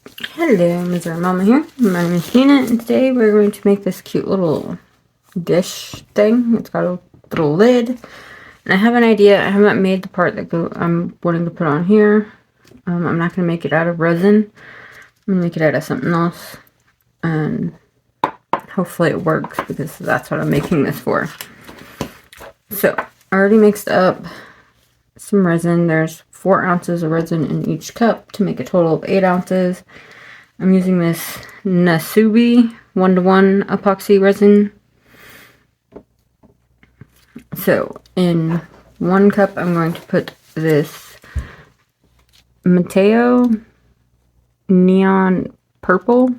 Hello, Missouri Mama here. My name is Gina, and today we're going to make this cute little dish thing. It's got a little lid, and I have an idea. I haven't made the part that I'm wanting to put on here. I'm not going to make it out of resin. I'm going to make it out of something else, and hopefully it works because that's what I'm making this for. So, I already mixed up some resin. There's 4 ounces of resin in each cup to make a total of 8 ounces. I'm using this Nasubi 1:1 epoxy resin. So in 1 cup I'm going to put this Mateo Neon Purple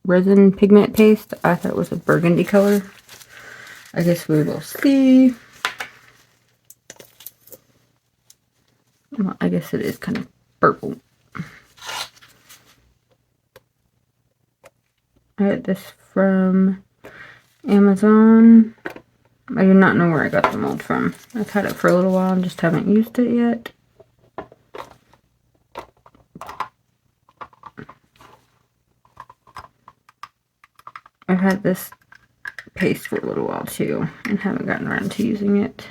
resin pigment paste. I thought it was a burgundy color. I guess we will see. Well, I guess it is kind of purple. I got this from Amazon. I do not know where I got the mold from. I've had it for a little while and just haven't used it yet. I've had this paste for a little while too and haven't gotten around to using it.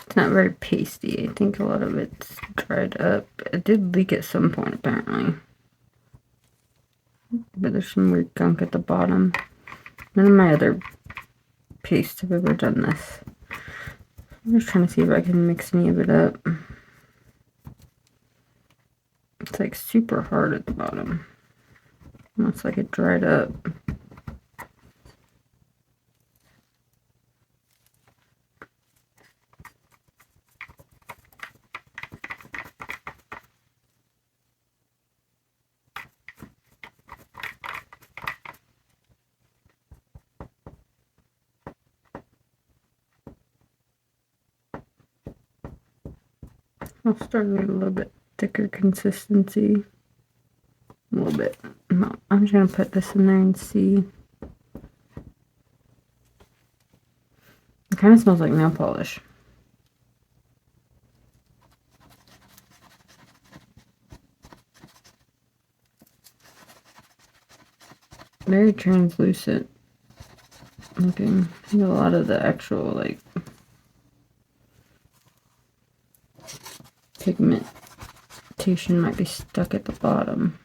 It's not very pasty. I think a lot of it's dried up. It did leak at some point apparently. But there's some weird gunk at the bottom. None of my other pastes have ever done this. I'm just trying to see if I can mix any of it up. It's like super hard at the bottom. Almost like it dried up. I'll start with a little bit thicker consistency. A little bit. No, I'm just going to put this in there and see. It kind of smells like nail polish. Very translucent looking. A lot of the actual like pigmentation might be stuck at the bottom.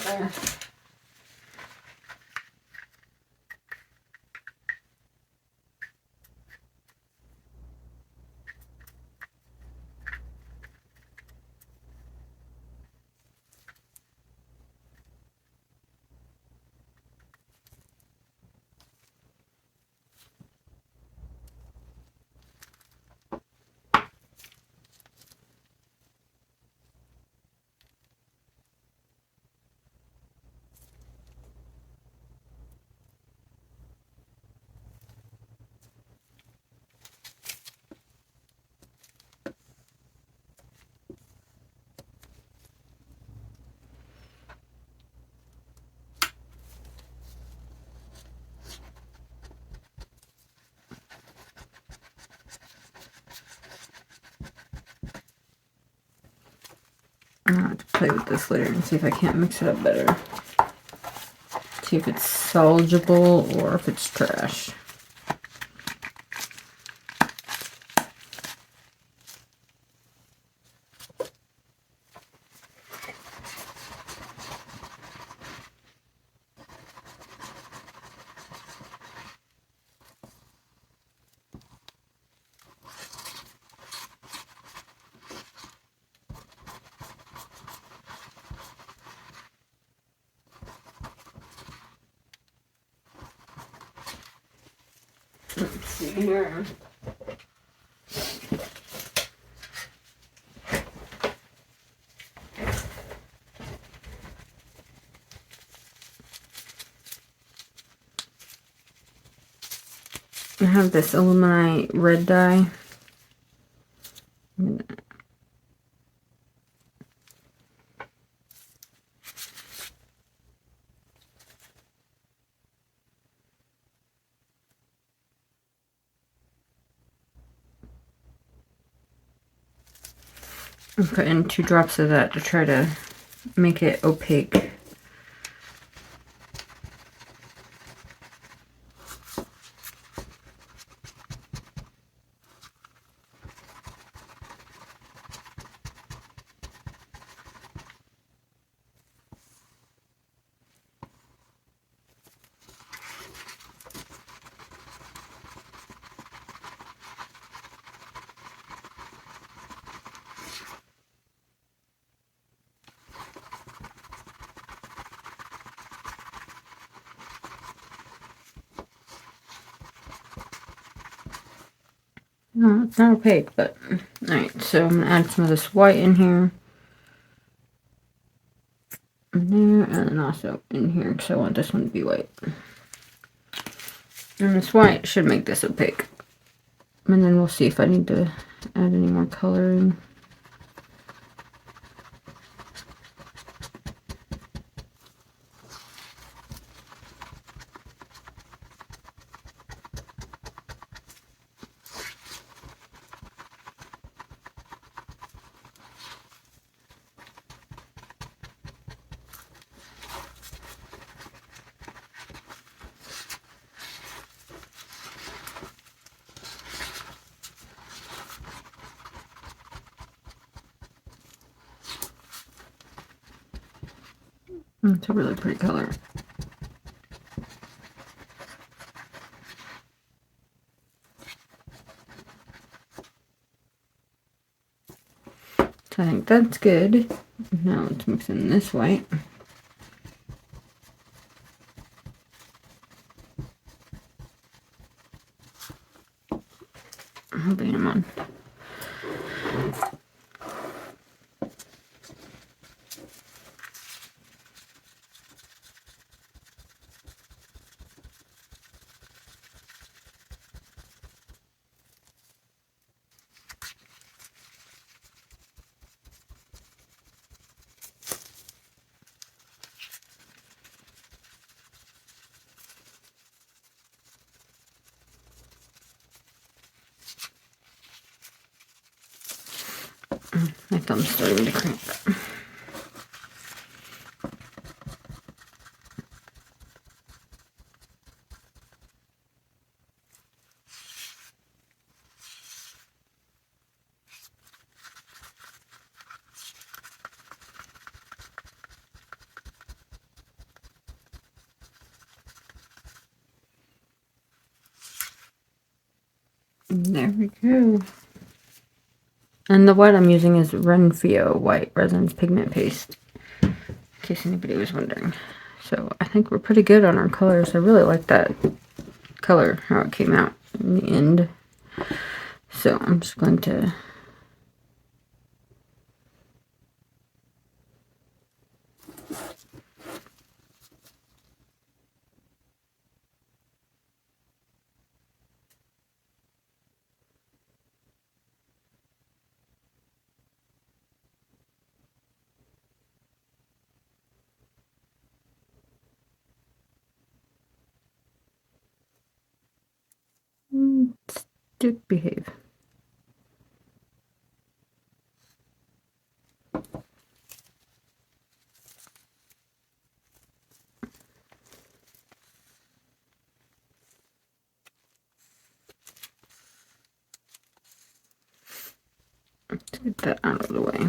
There. I'll have to play with this later and see if I can't mix it up better. See if it's salvageable or if it's trash. Let's see here. I have this illuminite red dye. I'm putting 2 drops of that to try to make it opaque. No, it's not opaque, but alright, so I'm gonna add some of this white in here. In there, and then also in here, because I want this one to be white. And this white should make this opaque. And then we'll see if I need to add any more coloring. It's a really pretty color. So I think that's good. Now let's mix in this white. I'm hoping I'm on. My thumb's starting to cramp. There we go. And the white I'm using is Renfio White Resins Pigment Paste, in case anybody was wondering. So I think we're pretty good on our colors. I really like that color, how it came out in the end. So I'm just going to stick behave. Let's get that out of the way.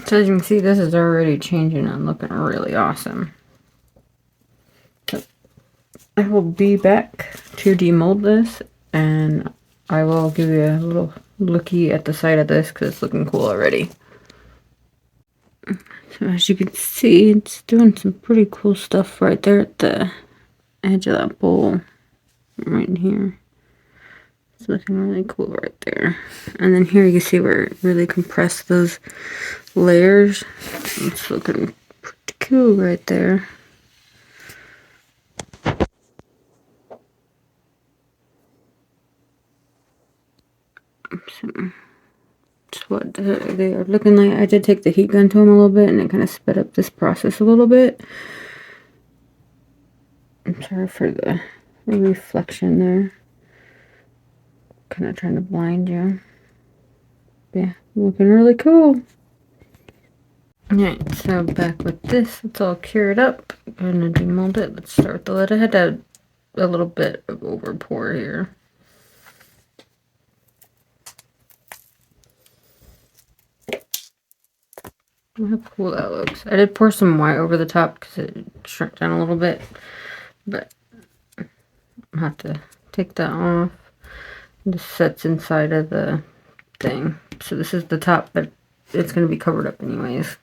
So as you can see, this is already changing and looking really awesome. So I will be back to demold this, and I will give you a little looky at the side of this because it's looking cool already. So as you can see, it's doing some pretty cool stuff right there at the edge of that bowl right here. It's looking really cool right there. And then here you can see where it really compressed those layers. It's looking pretty cool right there. So what they are looking like. I did take the heat gun to them a little bit, and it kind of sped up this process a little bit. I'm sorry for the reflection there. Kind of trying to blind you. Yeah, looking really cool. Alright, so back with this, it's all cured up. I'm gonna demold it. Let's start with the lid. I had a little bit of over pour here. Look how cool that looks. I did pour some white over the top because it shrunk down a little bit, but I'll have to take that off. This sits inside of the thing. So this is the top, but it's going to be covered up anyways.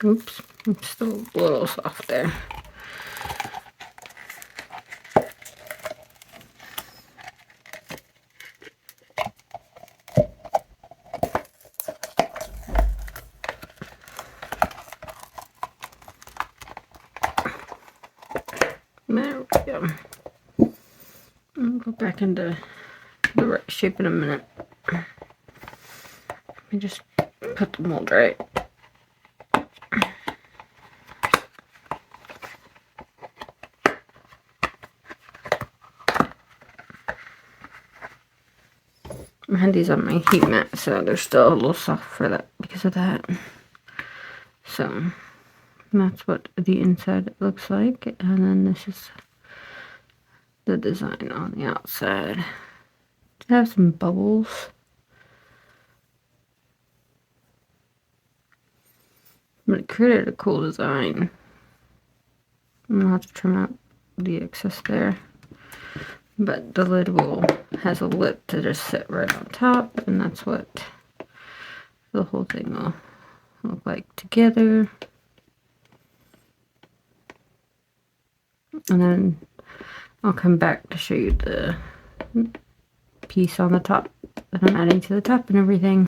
Oops, I'm still a little soft there. There we go. I'll go back into the right shape in a minute. Let me just put the mold right. I had these on my heat mat, so they're still a little soft for that because of that. So that's what the inside looks like, and then this is the design on the outside. It has some bubbles, but it created a cool design. I'm gonna have to trim out the excess there, but the lid has a lip to just sit right on top, and that's what the whole thing will look like together. And then I'll come back to show you the piece on the top that I'm adding to the top and everything.